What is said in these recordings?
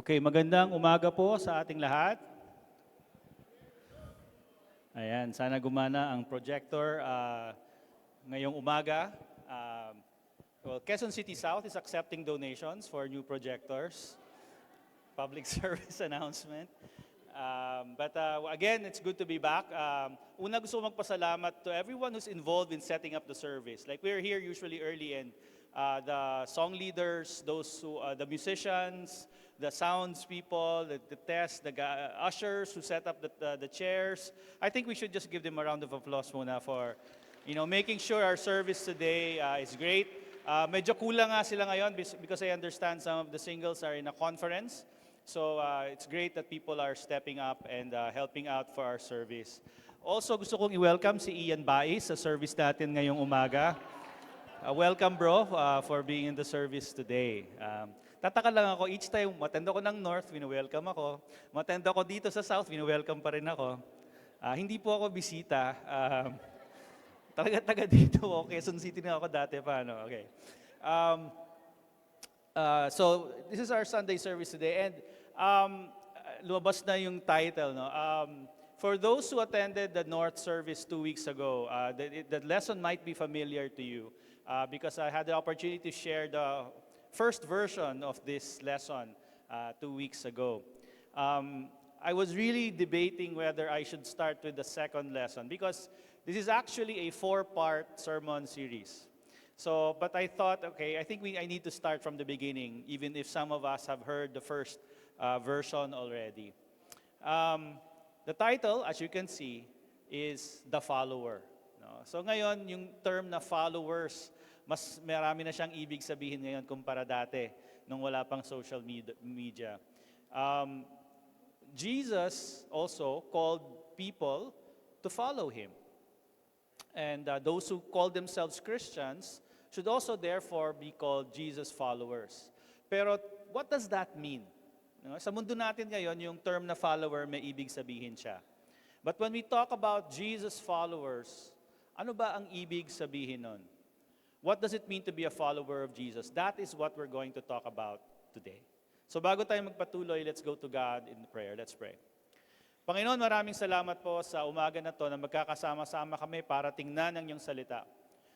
Okay, magandang umaga po sa ating lahat. Ayan, sana gumana ang projector ngayong umaga. Quezon City South is accepting donations for new projectors. Public service announcement. Again, it's good to be back. Una gusto ko magpasalamat to everyone who's involved in setting up the service. Like we're here usually early and the song leaders, the musicians, the sounds people, the test, ushers who set up the chairs. I think we should just give them a round of applause muna for making sure our service today is great. Medyo kulang nga sila ngayon because I understand some of the singles are in a conference. So it's great that people are stepping up and helping out for our service. Also, gusto kong i-welcome si Ian Bais sa service natin ngayong umaga. Welcome bro for being in the service today. Tataka lang ako, each time matend ako ng North, wini-welcome ako. Matend ako dito sa South, wini-welcome pa rin ako. Hindi po ako bisita. Taga dito ako, Quezon City na ako dati pa. Okay. So this is our Sunday service today and lumabas na yung title. No? For those who attended the North service 2 weeks ago, the lesson might be familiar to you because I had the opportunity to share the first version of this lesson 2 weeks ago. I was really debating whether I should start with the second lesson because this is actually a 4-part sermon series. So, but I thought, okay, I think I need to start from the beginning, even if some of us have heard the first version already. The title, as you can see, is The Follower. No? So ngayon, yung term na followers, mas marami na siyang ibig sabihin ngayon kumpara dati, nung wala pang social media. Jesus also called people to follow Him. And those who call themselves Christians should also therefore be called Jesus followers. Pero what does that mean? No? Sa mundo natin ngayon, yung term na follower may ibig sabihin siya. But when we talk about Jesus followers, ano ba ang ibig sabihin nun? What does it mean to be a follower of Jesus? That is what we're going to talk about today. So bago tayo magpatuloy, let's go to God in prayer. Let's pray. Panginoon, maraming salamat po sa umaga na to na magkakasama-sama kami para tingnan ang iyong salita.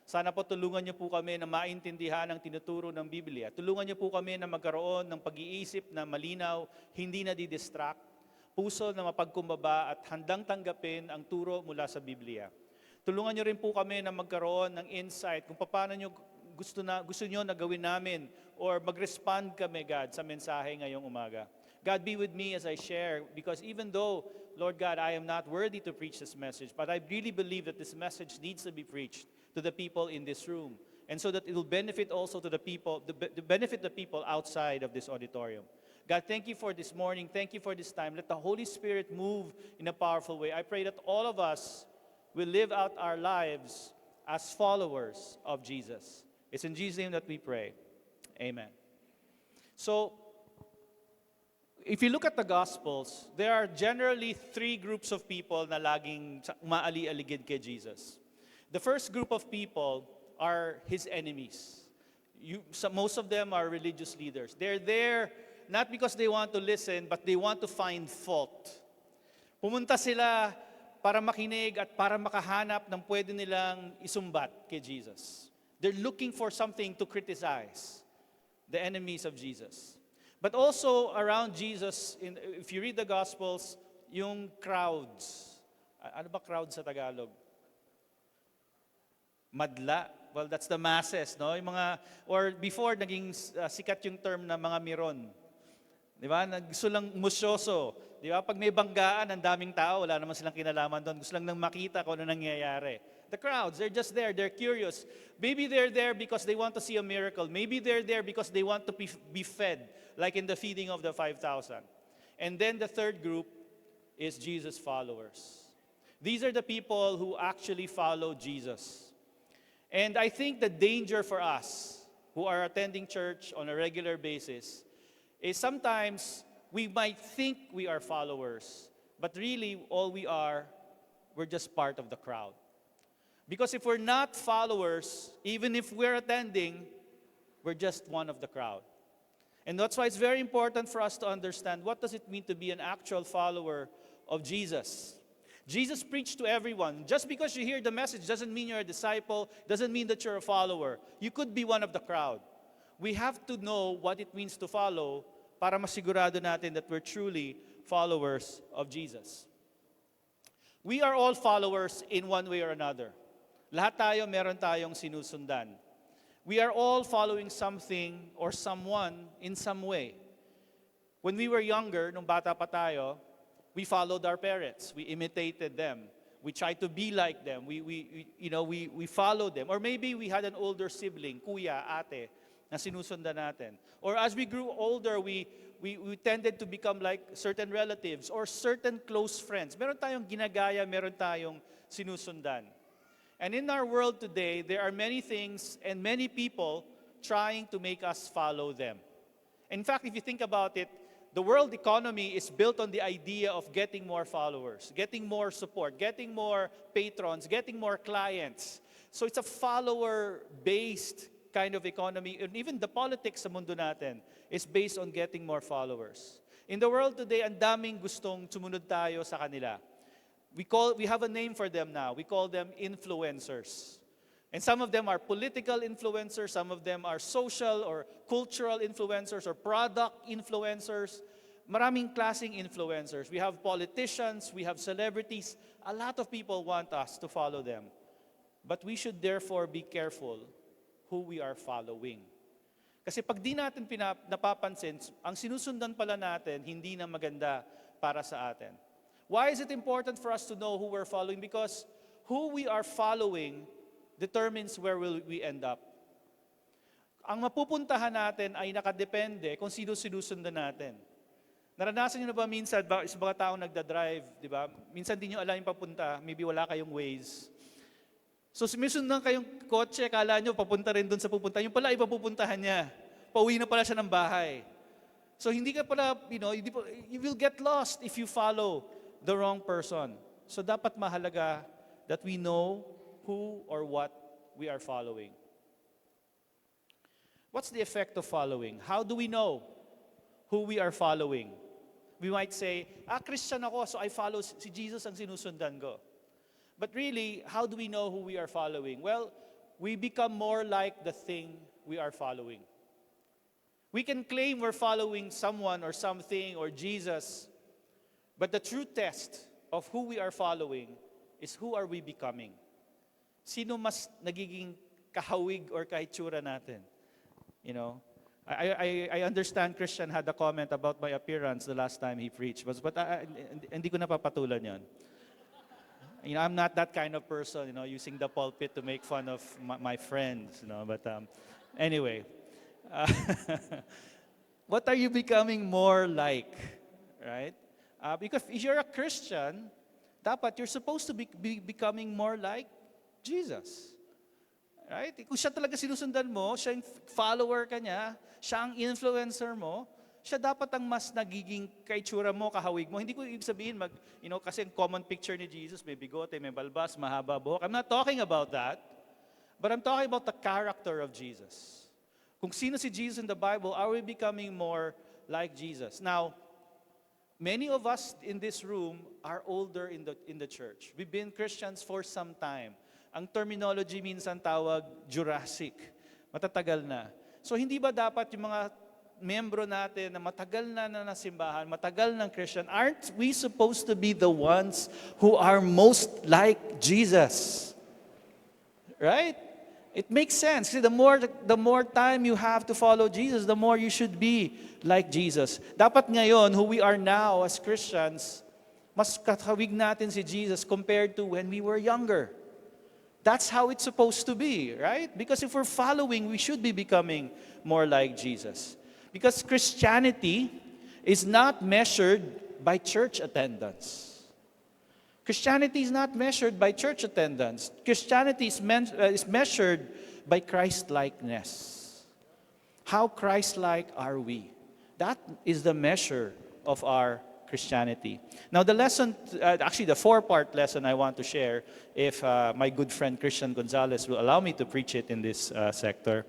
Sana po tulungan niyo po kami na maintindihan ang tinuturo ng Biblia. Tulungan niyo po kami na magkaroon ng pag-iisip na malinaw, hindi na didistract, puso na mapagkumbaba at handang tanggapin ang turo mula sa Biblia. Tulungan niyo rin po kami na magkaroon ng insight kung paano niyo gusto niyo na gawin namin or mag-respond kami, God, sa mensahe ngayong umaga. God, be with me as I share because even though, Lord God, I am not worthy to preach this message, but I really believe that this message needs to be preached to the people in this room and so that it will benefit also to the people, benefit the people outside of this auditorium. God, thank you for this morning. Thank you for this time. Let the Holy Spirit move in a powerful way. I pray that all of us will live out our lives as followers of Jesus. It's in Jesus' name that we pray. Amen. So, if you look at the Gospels, there are generally 3 groups of people na laging umaali-aligid kay Jesus. The first group of people are His enemies. Most of them are religious leaders. They're there not because they want to listen, but they want to find fault. Pumunta sila para makinig at para makahanap ng pwede nilang isumbat kay Jesus. They're looking for something to criticize, the enemies of Jesus. But also around Jesus, if you read the Gospels, yung crowds. Ano ba crowd sa Tagalog? Madla. Well, that's the masses, no? Yung mga, or before, naging sikat yung term na mga miron. Di ba? Gusto lang musyoso. Di ba? Pag may banggaan, ang daming tao, wala naman silang kinalaman doon. Gusto lang nang makita kung ano nangyayari. The crowds, they're just there. They're curious. Maybe they're there because they want to see a miracle. Maybe they're there because they want to be fed, like in the feeding of the 5,000. And then the third group is Jesus followers. These are the people who actually follow Jesus. And I think the danger for us who are attending church on a regular basis is sometimes we might think we are followers, but really all we are, we're just part of the crowd. Because if we're not followers, even if we're attending, we're just one of the crowd. And that's why it's very important for us to understand what does it mean to be an actual follower of Jesus. Jesus preached to everyone. Just because you hear the message doesn't mean you're a disciple, doesn't mean that you're a follower. You could be one of the crowd. We have to know what it means to follow para masigurado natin that we're truly followers of Jesus. We are all followers in one way or another. Lahat tayo meron tayong sinusundan. We are all following something or someone in some way. When we were younger, nung bata pa tayo, we followed our parents. We imitated them. We tried to be like them. We followed them. Or maybe we had an older sibling, kuya, ate, na sinusundan natin. Or as we grew older, we tended to become like certain relatives or certain close friends. Meron tayong ginagaya, meron tayong sinusundan. And in our world today, there are many things and many people trying to make us follow them. In fact, if you think about it, the world economy is built on the idea of getting more followers, getting more support, getting more patrons, getting more clients. So it's a follower-based kind of economy. And even the politics sa mundo natin is based on getting more followers. In the world today, ang daming gustong sumunod tayo sa kanila. We have a name for them now. We call them influencers. And some of them are political influencers, some of them are social or cultural influencers or product influencers. Maraming klaseng influencers. We have politicians, we have celebrities. A lot of people want us to follow them. But we should therefore be careful who we are following. Kasi pag di natin napapansin, ang sinusundan pala natin, hindi na maganda para sa atin. Why is it important for us to know who we're following? Because who we are following determines where will we end up. Ang mapupuntahan natin ay nakadepende kung sino sinusundan natin. Naranasan niyo na ba minsan, sa mga taong nagdadrive, di ba? Minsan di niyo alam yung papunta, maybe wala kayong Waze. So sumusundan kayong kotse, kala niyo papunta rin doon sa pupunta. Yung pala iba pupuntahan niya. Pauwi na pala siya ng bahay. So hindi ka pala, you will get lost if you follow the wrong person. So dapat mahalaga that we know who or what we are following. What's the effect of following? How do we know who we are following? We might say, Christian ako, so I follow si Jesus ang sinusundan ko. But really, how do we know who we are following? Well, we become more like the thing we are following. We can claim we're following someone or something or Jesus, but the true test of who we are following is who are we becoming? Sino mas nagiging kahawig or kahitsura natin? I understand Christian had a comment about my appearance the last time he preached, but hindi ko napapatulan yon. I'm not that kind of person, using the pulpit to make fun of my friends, but anyway. What are you becoming more like, right? Because if you're a Christian, dapat you're supposed to be becoming more like Jesus. Right? Kung siya talaga sinusundan mo, siya yung follower ka niya, siya ang influencer mo, siya dapat ang mas nagiging kaitsura mo, kahawig mo. Hindi ko ibig sabihin, kasi ang common picture ni Jesus, may bigote, may balbas, mahaba buhok. I'm not talking about that, but I'm talking about the character of Jesus. Kung sino si Jesus in the Bible, are we becoming more like Jesus? Now, many of us in this room are older in the church. We've been Christians for some time. Ang terminology minsan tawag Jurassic. Matatagal na. So hindi ba dapat yung mga membro natin na matagal na nasimbahan, matagal ng Christian, aren't we supposed to be the ones who are most like Jesus? Right? It makes sense. See, the more time you have to follow Jesus, the more you should be like Jesus. Dapat ngayon, who we are now as Christians, mas katawig natin si Jesus compared to when we were younger. That's how it's supposed to be, right? Because if we're following, we should be becoming more like Jesus. Because Christianity is not measured by church attendance. Christianity is not measured by church attendance. Christianity is measured by Christ-likeness. How Christ-like are we? That is the measure of our Christianity. Now the lesson, actually the 4-part lesson I want to share, if my good friend Christian Gonzalez will allow me to preach it in this sector,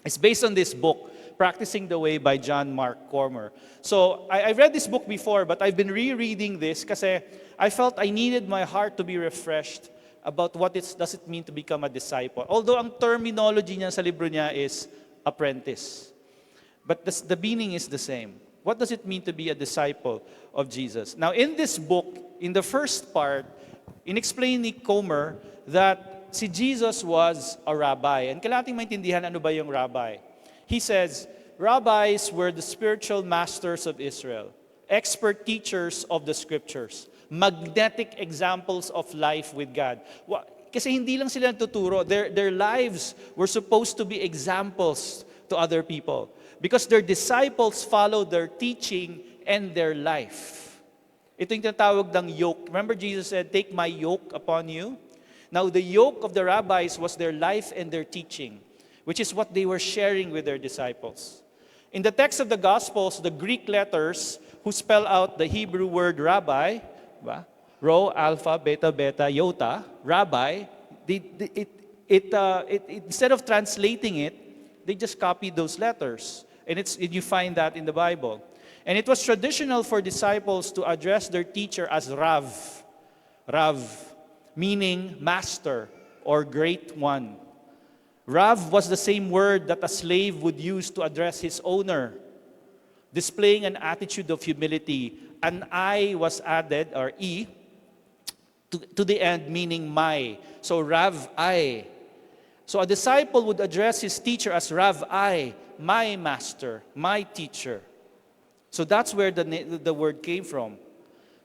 it's based on this book, Practicing the Way by John Mark Comer. So I read this book before, but I've been rereading this kasi I felt I needed my heart to be refreshed about what does it mean to become a disciple. Although ang terminology niya sa libro niya is apprentice. But the meaning is the same. What does it mean to be a disciple of Jesus? Now, in this book, in the first part, inexplain ni Comer that si Jesus was a rabbi. And kailangan natin maintindihan ano ba yung rabbi. He says, rabbis were the spiritual masters of Israel, expert teachers of the scriptures, magnetic examples of life with God. Kasi hindi lang sila nagtuturo, their lives were supposed to be examples to other people. Because their disciples followed their teaching and their life. Ito yung tinatawag ng yoke. Remember Jesus said, take my yoke upon you? Now the yoke of the rabbis was their life and their teaching, which is what they were sharing with their disciples. In the text of the Gospels, the Greek letters who spell out the Hebrew word rabbi, rho, alpha, beta, beta, iota, rabbi, instead of translating it, they just copied those letters. And you find that in the Bible. And it was traditional for disciples to address their teacher as Rav. Rav, meaning master or great one. Rav was the same word that a slave would use to address his owner, displaying an attitude of humility. An I was added, or E, to the end, meaning my. So Rav I. So a disciple would address his teacher as Rav I, my master, my teacher. So that's where the word came from.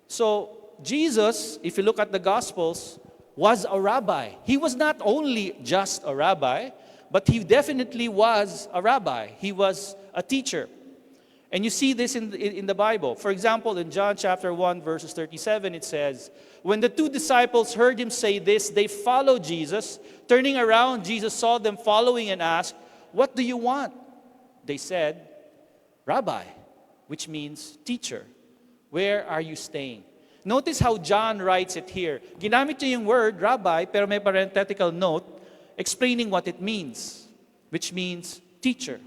So Jesus, if you look at the Gospels, was a rabbi. He was not only just a rabbi, but he definitely was a rabbi. He was a teacher. And you see this in the Bible. For example, in John chapter 1, verses 37, it says, when the two disciples heard him say this, they followed Jesus. Turning around, Jesus saw them following and asked, what do you want? They said, Rabbi, which means teacher. Where are you staying? Notice how John writes it here. Ginamit niya yung word, rabbi, pero may parenthetical note explaining what it means, which means teacher.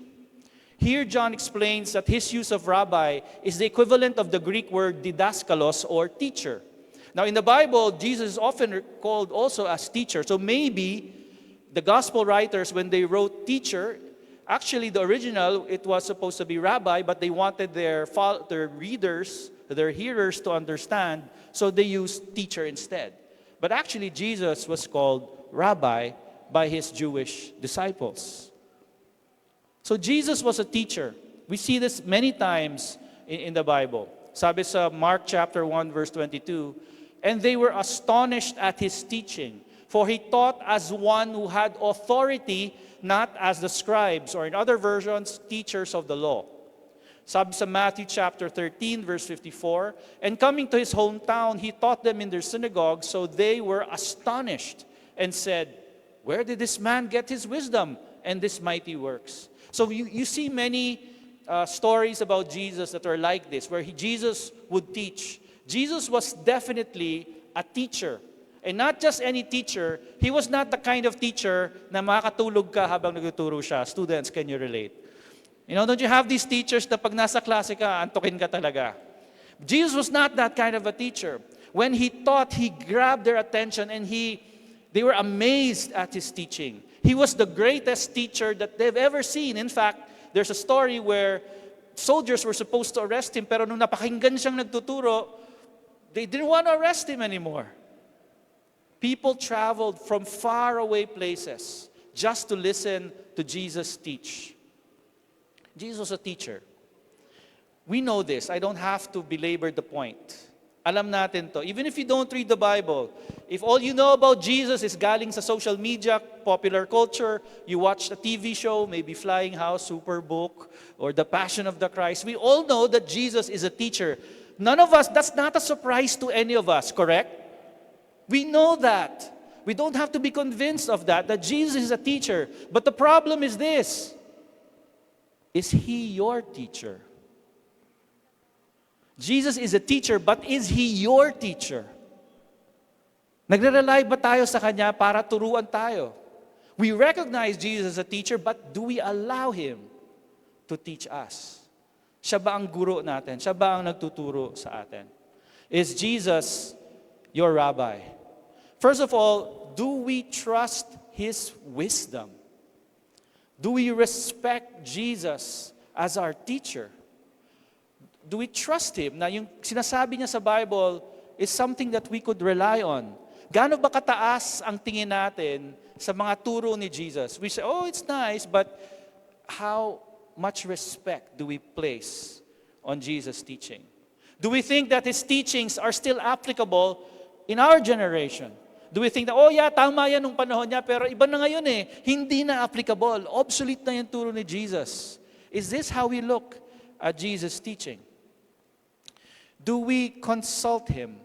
Here, John explains that his use of rabbi is the equivalent of the Greek word didaskalos, or teacher. Now, in the Bible, Jesus is often called also as teacher. So maybe the gospel writers, when they wrote teacher, actually the original, it was supposed to be rabbi, but they wanted their readers, their hearers to understand, so they used teacher instead. But actually, Jesus was called rabbi by his Jewish disciples. So Jesus was a teacher. We see this many times in the Bible. Sabi sa Mark chapter 1, verse 22, and they were astonished at his teaching, for he taught as one who had authority, not as the scribes, or in other versions, teachers of the law. Sabi sa Matthew chapter 13, verse 54, and coming to his hometown, he taught them in their synagogue, so they were astonished and said, where did this man get his wisdom and these mighty works? So you see many stories about Jesus that are like this, where Jesus would teach. Jesus was definitely a teacher. And not just any teacher, he was not the kind of teacher na makakatulog ka habang nagtuturo siya. Students, can you relate? You know, don't you have these teachers na pag nasa klase ka, antukin ka talaga? Jesus was not that kind of a teacher. When he taught, he grabbed their attention and they were amazed at his teaching. He was the greatest teacher that they've ever seen. In fact, there's a story where soldiers were supposed to arrest him, pero nung napakinggan siyang nagtuturo, they didn't want to arrest him anymore. People traveled from faraway places just to listen to Jesus teach. Jesus was a teacher. We know this. I don't have to belabor the point. Alam natin to. Even if you don't read the Bible, if all you know about Jesus is galing sa social media, popular culture, you watch a TV show, maybe Flying House, Superbook, or The Passion of the Christ, we all know that Jesus is a teacher. None of us, that's not a surprise to any of us, correct? We know that. We don't have to be convinced of that Jesus is a teacher. But the problem is this. Is he your teacher? Jesus is a teacher, but is he your teacher? Nagre-rely ba tayo sa kanya para turuan tayo? We recognize Jesus as a teacher, but do we allow him to teach us? Siya ba ang guro natin? Siya ba ang nagtuturo sa atin? Is Jesus your rabbi? First of all, do we trust His wisdom? Do we respect Jesus as our teacher? Do we trust Him na yung sinasabi niya sa Bible is something that we could rely on? Gaano ba kataas ang tingin natin sa mga turo ni Jesus? We say, oh, it's nice, but how much respect do we place on Jesus' teaching? Do we think that His teachings are still applicable in our generation? Do we think that, oh yeah, tama yan nung panahon niya, pero iba na ngayon eh, hindi na applicable, obsolete na yung turo ni Jesus. Is this how we look at Jesus' teaching? Do we consult Him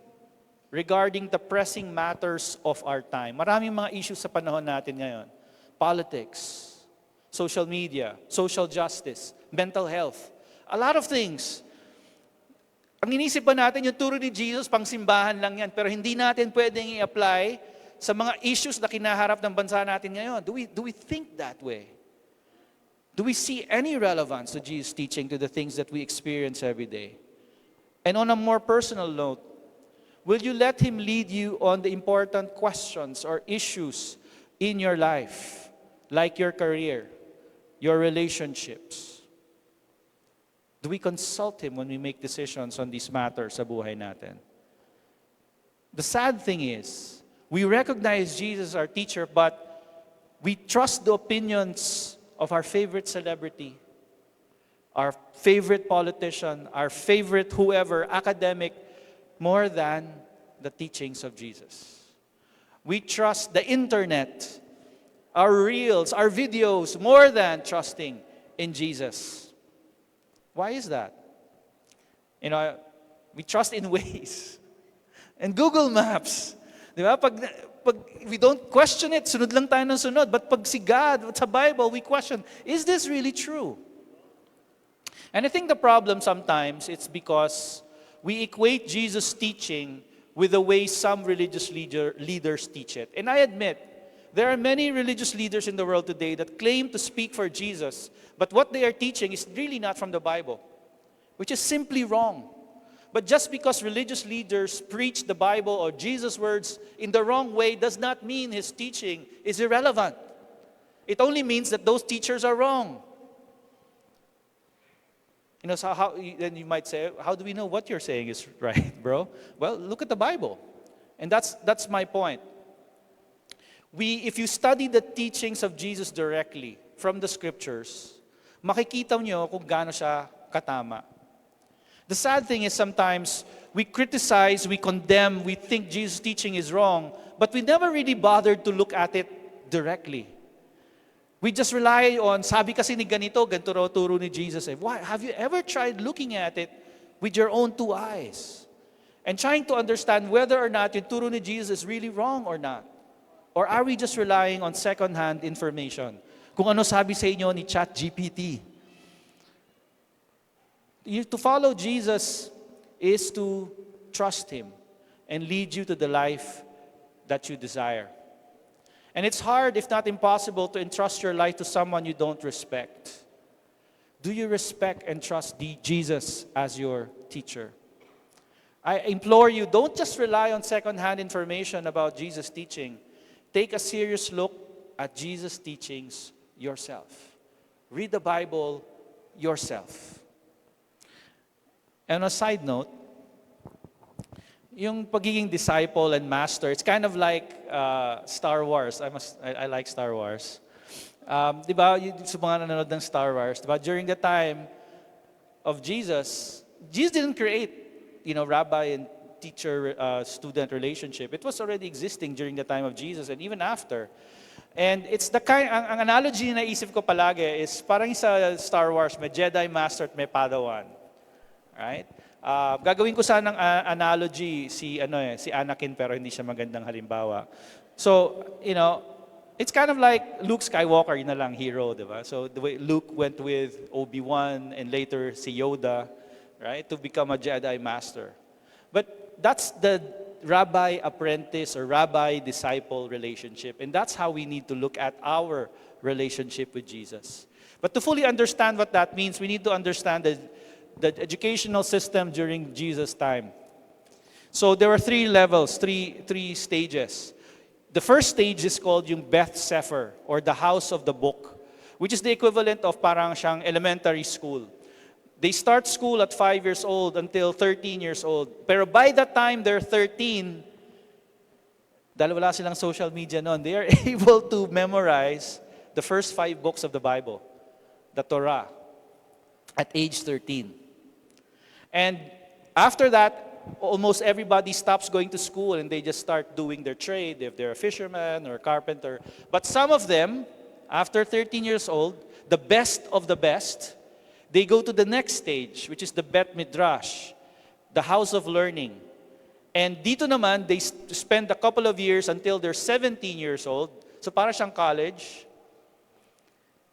regarding the pressing matters of our time? Maraming mga issues sa panahon natin ngayon. Politics, social media, social justice, mental health, a lot of things. Ang inisip ba natin, yung turo ni Jesus, pang simbahan lang yan, pero hindi natin pwedeng i-apply sa mga issues na kinaharap ng bansa natin ngayon. Do we think that way? Do we see any relevance to Jesus' teaching to the things that we experience every day? And on a more personal note, will you let Him lead you on the important questions or issues in your life, like your career, your relationships? Do we consult Him when we make decisions on these matters sa buhay natin? The sad thing is, we recognize Jesus as our teacher, but we trust the opinions of our favorite celebrity, our favorite politician, our favorite whoever, academic, more than the teachings of Jesus. We trust the internet, our reels, our videos, more than trusting in Jesus. Why is that? You know, we trust in Waze and Google Maps. Di ba? Pag we don't question it, sunod lang tayo ng sunod. But pag si God, sa Bible, we question, is this really true? And I think the problem sometimes, it's because we equate Jesus' teaching with the way some religious leaders teach it. And I admit, there are many religious leaders in the world today that claim to speak for Jesus, but what they are teaching is really not from the Bible, which is simply wrong. But just because religious leaders preach the Bible or Jesus' words in the wrong way does not mean his teaching is irrelevant. It only means that those teachers are wrong. You know, so then you might say, how do we know what you're saying is right, bro? Well, look at the Bible. And that's my point. If you study the teachings of Jesus directly from the scriptures, makikita nyo kung gaano siya katama. The sad thing is sometimes we criticize, we condemn, we think Jesus' teaching is wrong, but we never really bothered to look at it directly. We just rely on, sabi kasi ni ganito raw turo ni Jesus. Why? Have you ever tried looking at it with your own two eyes? And trying to understand whether or not yung turo ni Jesus is really wrong or not? Or are we just relying on second-hand information? Kung ano sabi sa inyo ni ChatGPT. To follow Jesus is to trust Him and lead you to the life that you desire. And it's hard, if not impossible, to entrust your life to someone you don't respect. Do you respect and trust Jesus as your teacher? I implore you, don't just rely on second-hand information about Jesus' teaching. Take a serious look at Jesus' teachings yourself. Read the Bible yourself. And on a side note, yung pagiging disciple and master, it's kind of like Star Wars. I like Star Wars. Di ba, sa mga nanonood ng Star Wars, di ba, during the time of Jesus, Jesus didn't create, rabbi and teacher-student relationship. It was already existing during the time of Jesus and even after. And it's the ang analogy na naisip ko palagi is parang sa Star Wars, may Jedi Master at may Padawan. Right? Gagawin ko sanang analogy si Anakin pero hindi siya magandang halimbawa. So, it's kind of like Luke Skywalker, yun na lang hero, di ba? So the way Luke went with Obi-Wan and later si Yoda, right, to become a Jedi Master. But that's the rabbi-apprentice or rabbi-disciple relationship. And that's how we need to look at our relationship with Jesus. But to fully understand what that means, we need to understand the educational system during Jesus' time. So there were three levels, three stages. The first stage is called yung Beth Sefer, or the house of the book, which is the equivalent of parang siyang elementary school. They start school at 5 years old until 13 years old. Pero by the time they're 13, dahil wala silang social media noon, they are able to memorize the first 5 books of the Bible, the Torah, at age 13. And after that, almost everybody stops going to school and they just start doing their trade, if they're a fisherman or a carpenter. But some of them, after 13 years old, the best of the best, they go to the next stage, which is the Bet Midrash, the house of learning. And dito naman, they spend a couple of years until they're 17 years old. So para siyang college.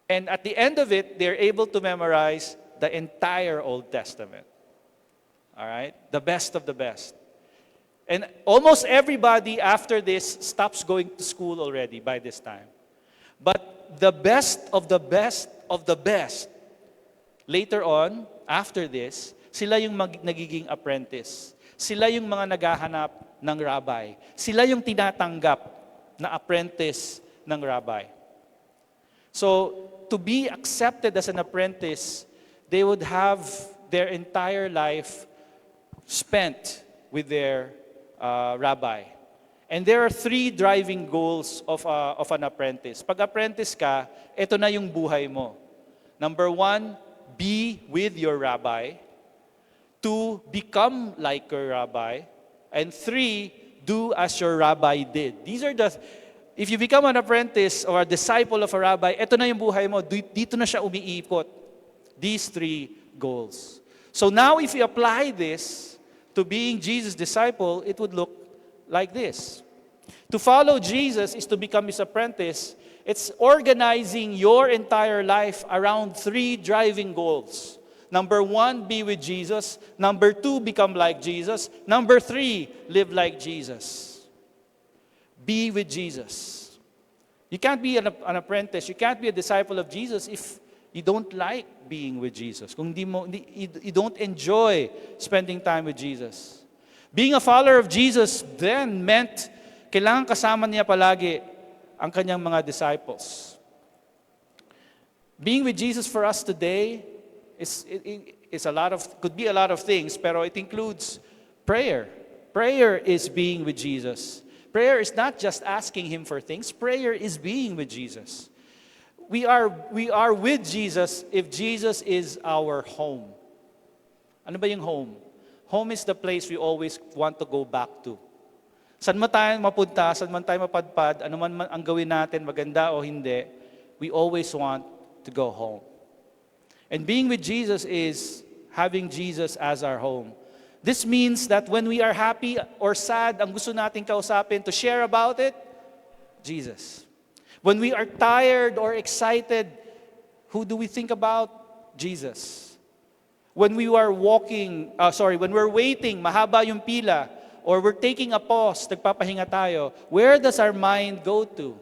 And at the end of it, they're able to memorize the entire Old Testament. All right? The best of the best. And almost everybody after this stops going to school already by this time. But the best of the best of the best, later on, after this, sila yung nagiging apprentice. Sila yung mga naghahanap ng rabbi. Sila yung tinatanggap na apprentice ng rabbi. So, to be accepted as an apprentice, they would have their entire life spent with their rabbi. And there are 3 driving goals of an apprentice. Pag apprentice ka, ito na yung buhay mo. Number 1, be with your rabbi. 2, become like your rabbi. And 3, do as your rabbi did. These are if you become an apprentice or a disciple of a rabbi, ito na yung buhay mo. Dito na siya umiipot. These 3 goals. So now if you apply this to being Jesus' disciple, it would look like this. To follow Jesus is to become his apprentice. It's organizing your entire life around 3 driving goals. Number 1, be with Jesus. Number 2, become like Jesus. Number 3, live like Jesus. Be with Jesus. You can't be an apprentice. You can't be a disciple of Jesus if you don't like being with Jesus. Kung you don't enjoy spending time with Jesus. Being a follower of Jesus then meant kailangan kasama niya palagi ang kanyang mga disciples. Being with Jesus for us today could be a lot of things, pero it includes prayer. Prayer is being with Jesus. Prayer is not just asking him for things. Prayer is being with Jesus. We are with Jesus if Jesus is our home. Ano ba yung home? Home is the place we always want to go back to. Saan man tayo mapunta, saan man tayo mapadpad, ano man ang gawin natin, maganda o hindi, we always want to go home. And being with Jesus is having Jesus as our home. This means that when we are happy or sad, ang gusto nating kausapin to share about it, Jesus. When we are tired or excited, who do we think about? Jesus. When we are when we're waiting, mahaba yung pila, or we're taking a pause, nagpapahinga tayo, where does our mind go to?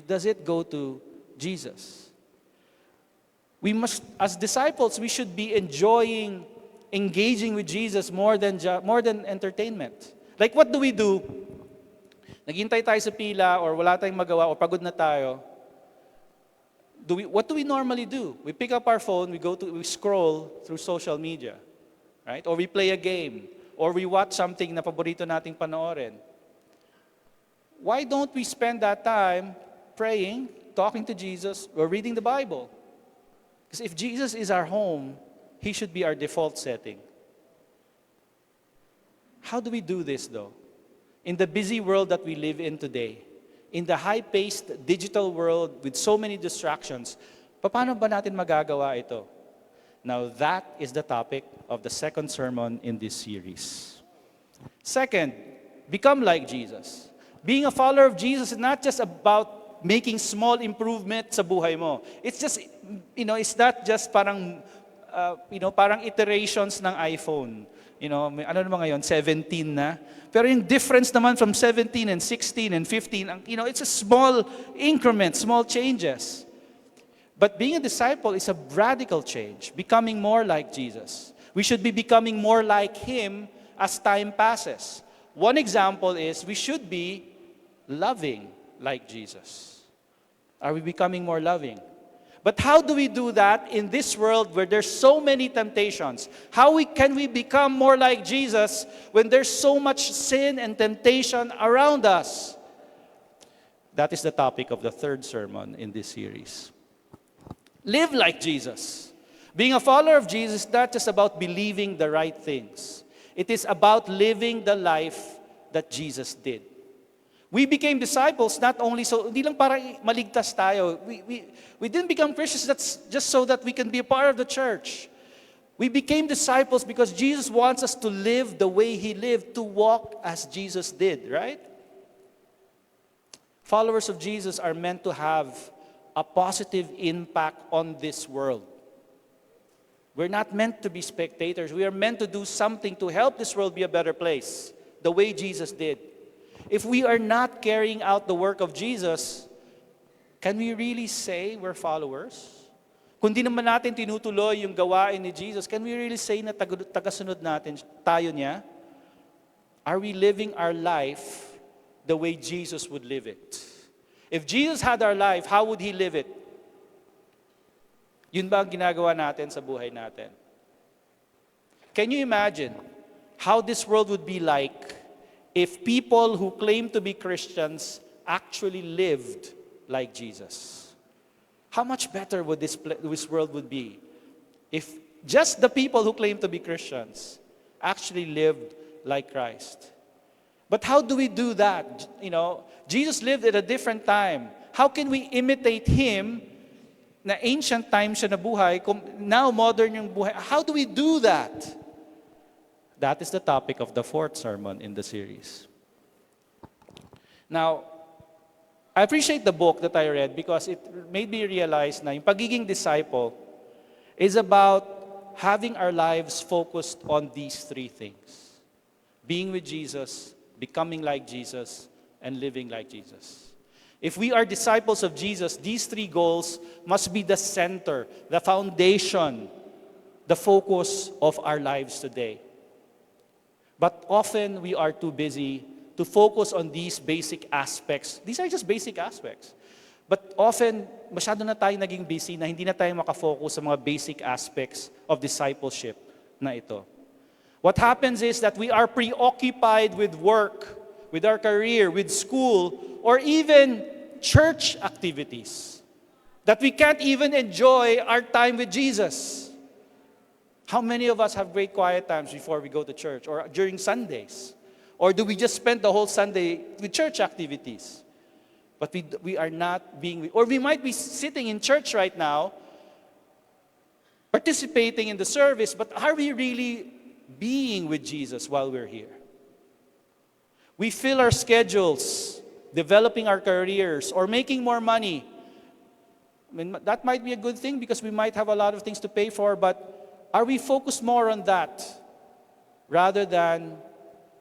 Does it go to Jesus? We must, as disciples, we should be enjoying engaging with Jesus more than entertainment. Like what do? Naghintay tayo sa pila or wala tayong magawa or pagod na tayo. What do we normally do? We pick up our phone, we scroll through social media, right? Or we play a game, or we watch something na paborito nating panoorin. Why don't we spend that time praying, talking to Jesus, or reading the Bible? Because if Jesus is our home, he should be our default setting. How do we do this though? In the busy world that we live in today, in the high-paced digital world with so many distractions, paano ba natin magagawa ito? Now that is the topic of the second sermon in this series. Second, become like Jesus. Being a follower of Jesus is not just about making small improvements sa buhay mo. It's just, it's not just parang iterations ng iPhone. Ano naman ngayon, 17 na. Pero yung difference naman from 17 and 16 and 15, it's a small increment, small changes. But being a disciple is a radical change, becoming more like Jesus. We should be becoming more like Him as time passes. One example is we should be loving like Jesus. Are we becoming more loving? But how do we do that in this world where there's so many temptations? Can we become more like Jesus when there's so much sin and temptation around us? That is the topic of the third sermon in this series. Live like Jesus. Being a follower of Jesus is not just about believing the right things. It is about living the life that Jesus did. We became disciples not only so, hindi lang para maligtas tayo. We didn't become Christians just so that we can be a part of the church. We became disciples because Jesus wants us to live the way He lived, to walk as Jesus did, right? Followers of Jesus are meant to have a positive impact on this world. We're not meant to be spectators. We are meant to do something to help this world be a better place, the way Jesus did. If we are not carrying out the work of Jesus, can we really say we're followers? Kung di naman natin tinutuloy yung gawain ni Jesus, can we really say na tagasunod natin tayo niya? Are we living our life the way Jesus would live it? If Jesus had our life, how would He live it? Yun ba ang ginagawa natin sa buhay natin? Can you imagine how this world would be like if people who claim to be Christians actually lived like Jesus? How much better would this world would be if just the people who claim to be Christians actually lived like Christ? But how do we do that? Jesus lived at a different time. How can we imitate Him na ancient time siya nabuhay, now modern yung buhay? How do we do that? That is the topic of the fourth sermon in the series. Now, I appreciate the book that I read because it made me realize na yung pagiging disciple is about having our lives focused on these three things. Being with Jesus, becoming like Jesus, and living like Jesus. If we are disciples of Jesus, these three goals must be the center, the foundation, the focus of our lives today. But often we are too busy to focus on these basic aspects. These are just basic aspects. But often, masyado na tayo naging busy na hindi na tayo makafocus sa mga basic aspects of discipleship na ito. What happens is that we are preoccupied with work, with our career, with school, or even church activities, that we can't even enjoy our time with Jesus. How many of us have great quiet times before we go to church or during Sundays? Or do we just spend the whole Sunday with church activities? But we are not being, or we might be sitting in church right now, participating in the service, but are we really being with Jesus while we're here? We fill our schedules, developing our careers, or making more money. I mean, that might be a good thing because we might have a lot of things to pay for, but are we focused more on that rather than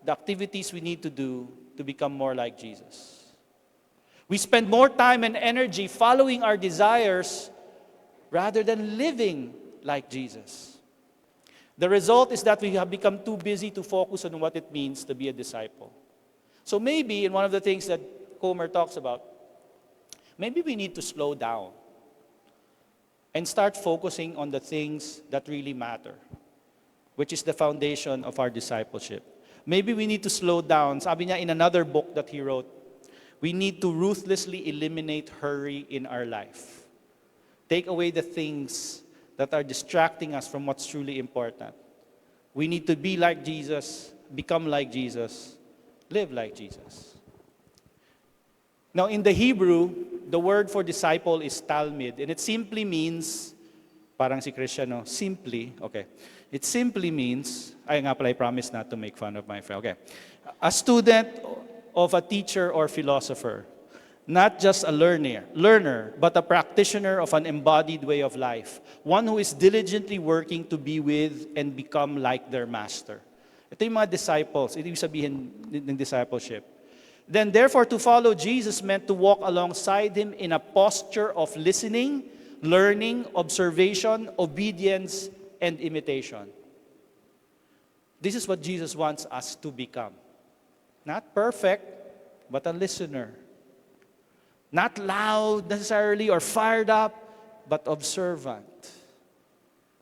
the activities we need to do to become more like Jesus? We spend more time and energy following our desires rather than living like Jesus. The result is that we have become too busy to focus on what it means to be a disciple. So maybe, in one of the things that Comer talks about, maybe we need to slow down and start focusing on the things that really matter, which is the foundation of our discipleship. Maybe we need to slow down. Sabi niya in another book that he wrote, we need to ruthlessly eliminate hurry in our life. Take away the things that are distracting us from what's truly important. We need to be like Jesus, become like Jesus, live like Jesus. Now, in the Hebrew, the word for disciple is talmid, and it simply means, parang si Christian, no? Simply, okay. It simply means, ay nga pala, I promise not to make fun of my friend. Okay. A student of a teacher or philosopher, not just a learner, but a practitioner of an embodied way of life, one who is diligently working to be with and become like their master. Ito yung mga disciples, ito yung sabihin ng discipleship. Then therefore to follow Jesus meant to walk alongside Him in a posture of listening, learning, observation, obedience, and imitation. This is what Jesus wants us to become. Not perfect, but a listener. Not loud necessarily or fired up, but observant.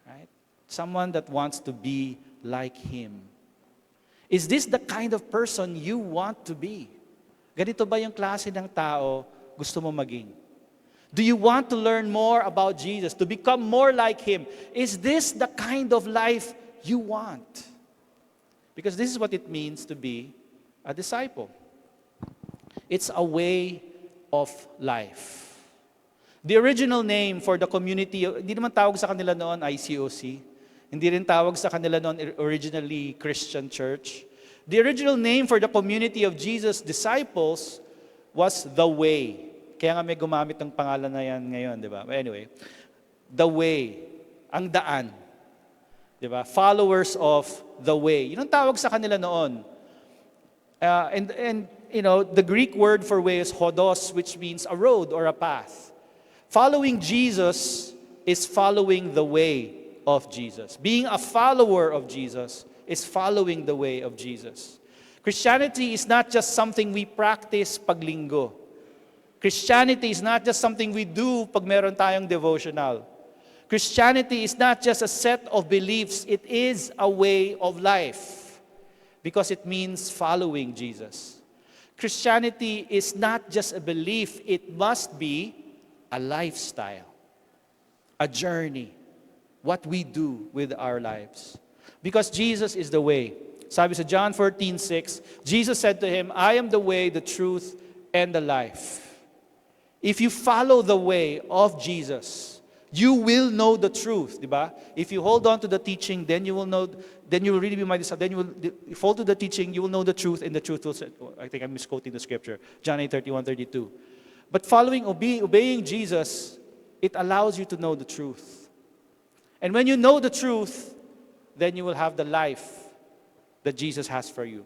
Right? Someone that wants to be like Him. Is this the kind of person you want to be? Ganito ba yung klase ng tao gusto mo maging? Do you want to learn more about Jesus, to become more like Him? Is this the kind of life you want? Because this is what it means to be a disciple. It's a way of life. The original name for the community, hindi naman tawag sa kanila noon ICOC. Hindi rin tawag sa kanila noon originally Christian Church. The original name for the community of Jesus' disciples was The Way. Kaya nga may gumamit ng pangalan na yan ngayon, di ba? But anyway, The Way, ang daan. Di ba? Followers of the way. Yun ang tawag sa kanila noon. And you know, the Greek word for way is hodos, which means a road or a path. Following Jesus is following the way of Jesus. Being a follower of Jesus is following the way of Jesus. Christianity is not just something we practice pag linggo. Christianity is not just something we do pag meron tayong devotional. Christianity is not just a set of beliefs, it is a way of life because it means following Jesus. Christianity is not just a belief, it must be a lifestyle, a journey, what we do with our lives. Because Jesus is the way. Sabi sa John 14:6, Jesus said to him, I am the way, the truth, and the life. If you follow the way of Jesus, you will know the truth, di ba? If you hold on to the teaching, then you will know, then you will really be my disciple. Then you will fall to the teaching, you will know the truth, and the truth will set. I think I'm misquoting the scripture, John 8:31-32. But following, obeying Jesus, it allows you to know the truth. And when you know the truth, then you will have the life that Jesus has for you.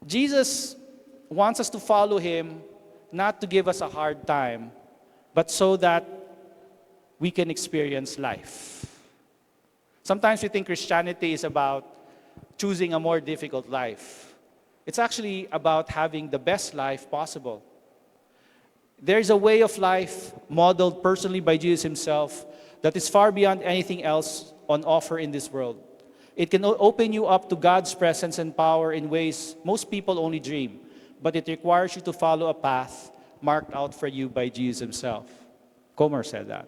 Jesus wants us to follow Him, not to give us a hard time, but so that we can experience life. Sometimes we think Christianity is about choosing a more difficult life. It's actually about having the best life possible. There's a way of life modeled personally by Jesus Himself that is far beyond anything else on offer in this world. It can open you up to God's presence and power in ways most people only dream, but it requires you to follow a path marked out for you by Jesus Himself. Comer said that.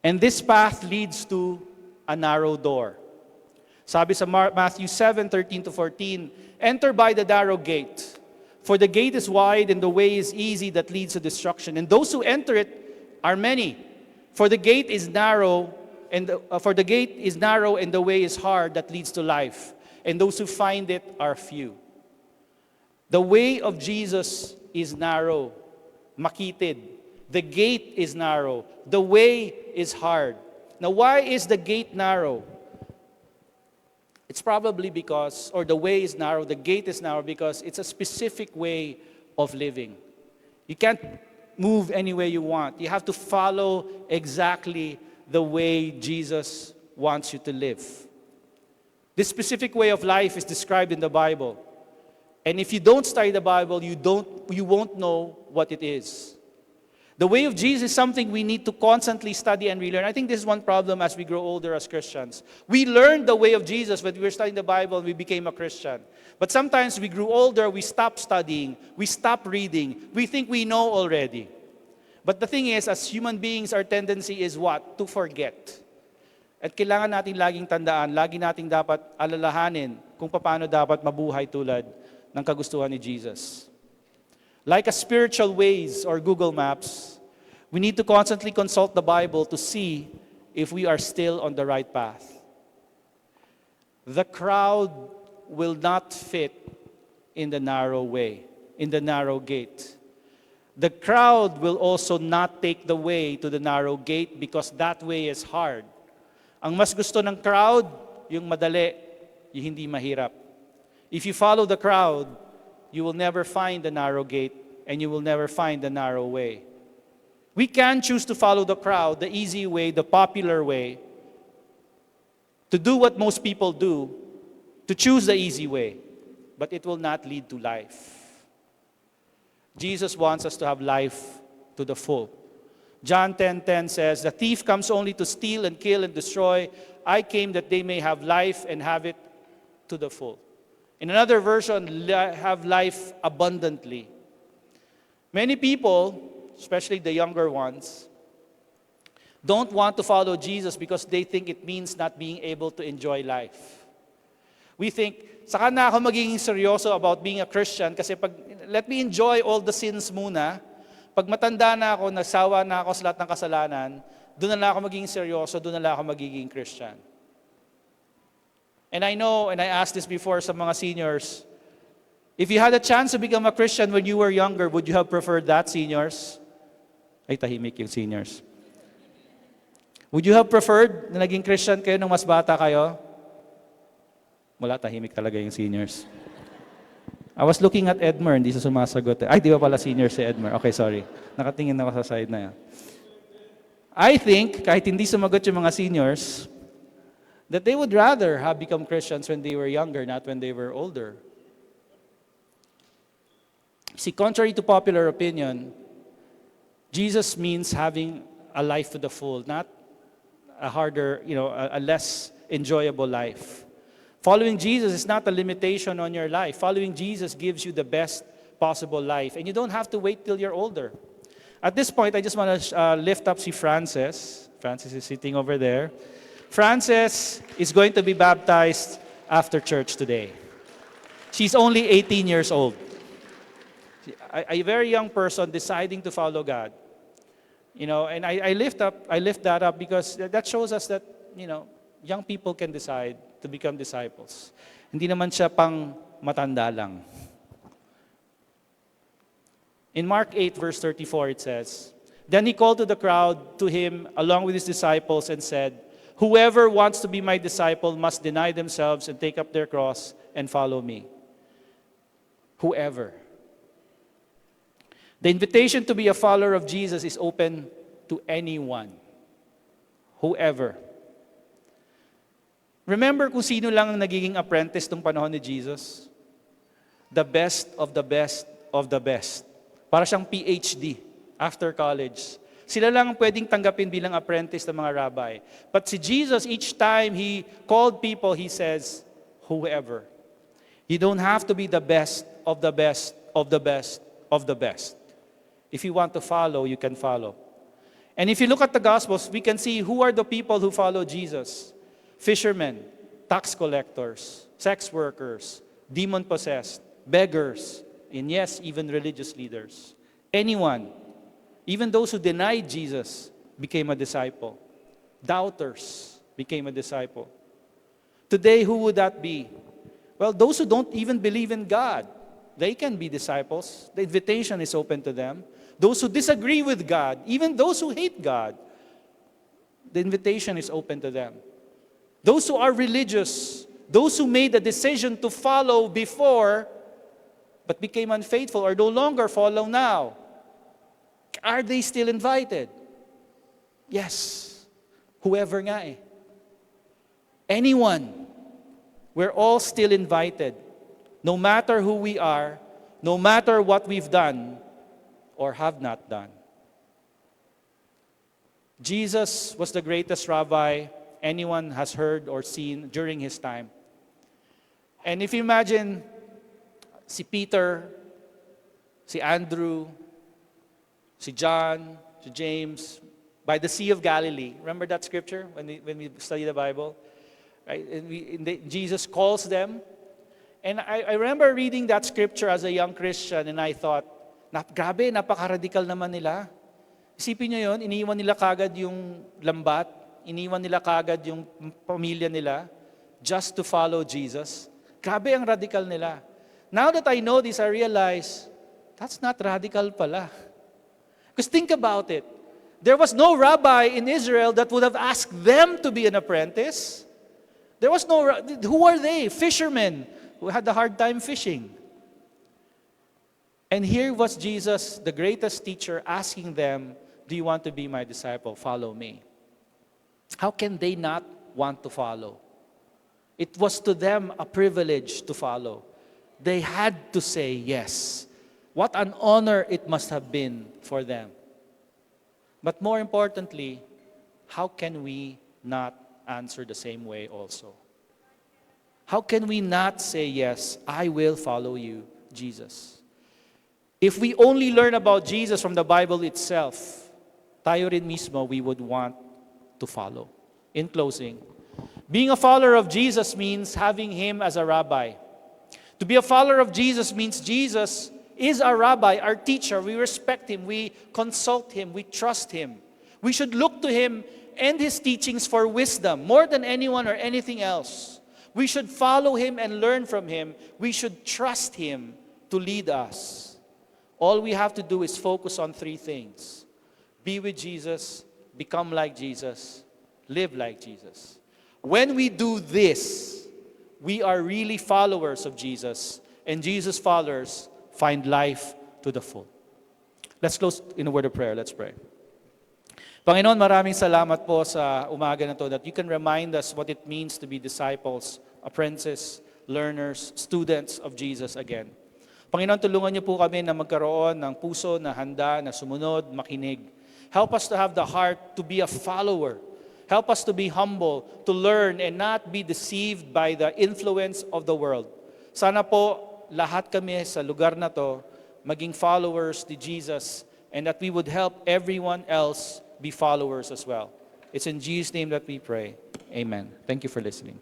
And this path leads to a narrow door. Sabi sa Matthew 7:13-14, enter by the narrow gate, for the gate is wide and the way is easy that leads to destruction, and those who enter it are many. For the gate is narrow, and the way is hard that leads to life, and those who find it are few. The way of Jesus is narrow, makitid. The gate is narrow. The way is hard. Now, why is the gate narrow? It's probably because, or the way is narrow, the gate is narrow because it's a specific way of living. You can't move any way you want. You have to follow exactly the way Jesus wants you to live. This specific way of life is described in the Bible. And if you don't study the Bible, you won't know what it is. The way of Jesus is something we need to constantly study and relearn. I think this is one problem as we grow older as Christians. We learned the way of Jesus when we were studying the Bible and we became a Christian. But sometimes we grew older, we stopped studying, we stopped reading. We think we know already. But the thing is, as human beings, our tendency is what? To forget. At kailangan natin laging tandaan, lagi nating dapat alalahanin kung paano dapat mabuhay tulad ng kagustuhan ni Jesus. Like a spiritual Waze or Google Maps, we need to constantly consult the Bible to see if we are still on the right path. The crowd will not fit in the narrow way, in the narrow gate. The crowd will also not take the way to the narrow gate because that way is hard. Ang mas gusto ng crowd, yung madali, yung hindi mahirap. If you follow the crowd, you will never find the narrow gate and you will never find the narrow way. We can choose to follow the crowd, the easy way, the popular way, to do what most people do, to choose the easy way, but it will not lead to life. Jesus wants us to have life to the full. John 10:10 says, "The thief comes only to steal and kill and destroy. I came that they may have life and have it to the full." In another version, have life abundantly. Many people, especially the younger ones, don't want to follow Jesus because they think it means not being able to enjoy life. We think, saka na ako magiging seryoso about being a Christian kasi let me enjoy all the sins muna. Pag matanda na ako, nagsawa na ako sa lahat ng kasalanan, doon na lang ako magiging seryoso, doon na lang ako magiging Christian. And I know, and I asked this before sa mga seniors, if you had a chance to become a Christian when you were younger, would you have preferred that, seniors? Ay, tahimik yung seniors. Would you have preferred na naging Christian kayo nung mas bata kayo? Wala, tahimik talaga yung seniors. I was looking at Edmer, hindi siya sumasagot. Ay, di ba pala senior si Edmer? Okay, sorry. Nakatingin ako sa side na yan. I think, kahit hindi sumagot yung mga seniors, that they would rather have become Christians when they were younger, not when they were older. See, contrary to popular opinion, Jesus means having a life to the full, not a harder, a less enjoyable life. Following Jesus is not a limitation on your life. Following Jesus gives you the best possible life. And you don't have to wait till you're older. At this point, I just want to lift up si Frances. Frances is sitting over there. Frances is going to be baptized after church today. She's only 18 years old. A very young person deciding to follow God. And I lift that up because that shows us that, young people can decide to become disciples. Hindi naman siya pang matanda lang. In Mark 8, verse 34, it says, "Then he called to the crowd to him along with his disciples and said, 'Whoever wants to be my disciple must deny themselves and take up their cross and follow me.'" Whoever. The invitation to be a follower of Jesus is open to anyone. Whoever. Remember kung sino lang ang nagiging apprentice nung panahon ni Jesus? The best of the best of the best. Para siyang PhD after college. Sila lang ang pwedeng tanggapin bilang apprentice ng mga rabbi. But si Jesus, each time He called people, He says, whoever. You don't have to be the best of the best of the best of the best. If you want to follow, you can follow. And if you look at the Gospels, we can see who are the people who follow Jesus. Fishermen, tax collectors, sex workers, demon-possessed, beggars, and yes, even religious leaders. Anyone, even those who denied Jesus, became a disciple. Doubters became a disciple. Today, who would that be? Well, those who don't even believe in God, they can be disciples. The invitation is open to them. Those who disagree with God, even those who hate God, the invitation is open to them. Those who are religious, those who made the decision to follow before, but became unfaithful or no longer follow now, are they still invited? Yes. Whoever nga eh. Anyone. We're all still invited. No matter who we are, no matter what we've done or have not done. Jesus was the greatest rabbi anyone has heard or seen during his time. And if you imagine si Peter, si Andrew, si John, si James, by the Sea of Galilee. Remember that scripture when we study the Bible? Right? And Jesus calls them. And I remember reading that scripture as a young Christian and I thought, grabe, napaka-radical naman nila. Isipin nyo yun, iniwan nila kagad yung lambat, iniwan nila kagad yung pamilya nila just to follow Jesus. Grabe ang radical nila. Now that I know this, I realize, that's not radical pala. Because think about it. There was no rabbi in Israel that would have asked them to be an apprentice. There was no, who are they? Fishermen who had a hard time fishing. And here was Jesus, the greatest teacher, asking them do you want to be my disciple? Follow me. How can they not want to follow? It was to them a privilege to follow. They had to say yes. What an honor it must have been for them. But more importantly, how can we not answer the same way also? How can we not say, yes, I will follow you, Jesus? If we only learn about Jesus from the Bible itself, tayo rin mismo, we would want to follow. In closing, being a follower of Jesus means having Him as a rabbi. To be a follower of Jesus means Jesus is our rabbi, our teacher. We respect Him, we consult Him, we trust Him. We should look to Him and His teachings for wisdom more than anyone or anything else. We should follow Him and learn from Him. We should trust Him to lead us. All we have to do is focus on three things: be with Jesus, become like Jesus, live like Jesus. When we do this, we are really followers of Jesus, and Jesus' followers find life to the full. Let's close in a word of prayer. Let's pray. Panginoon, maraming salamat po sa umaga na to that you can remind us what it means to be disciples, apprentices, learners, students of Jesus again. Panginoon, tulungan niyo po kami na magkaroon ng puso na handa, na sumunod, makinig. Help us to have the heart to be a follower. Help us to be humble, to learn and not be deceived by the influence of the world. Sana po lahat kami sa lugar na to maging followers ni Jesus, and that we would help everyone else be followers as well. It's in Jesus' name that we pray. Amen. Thank you for listening.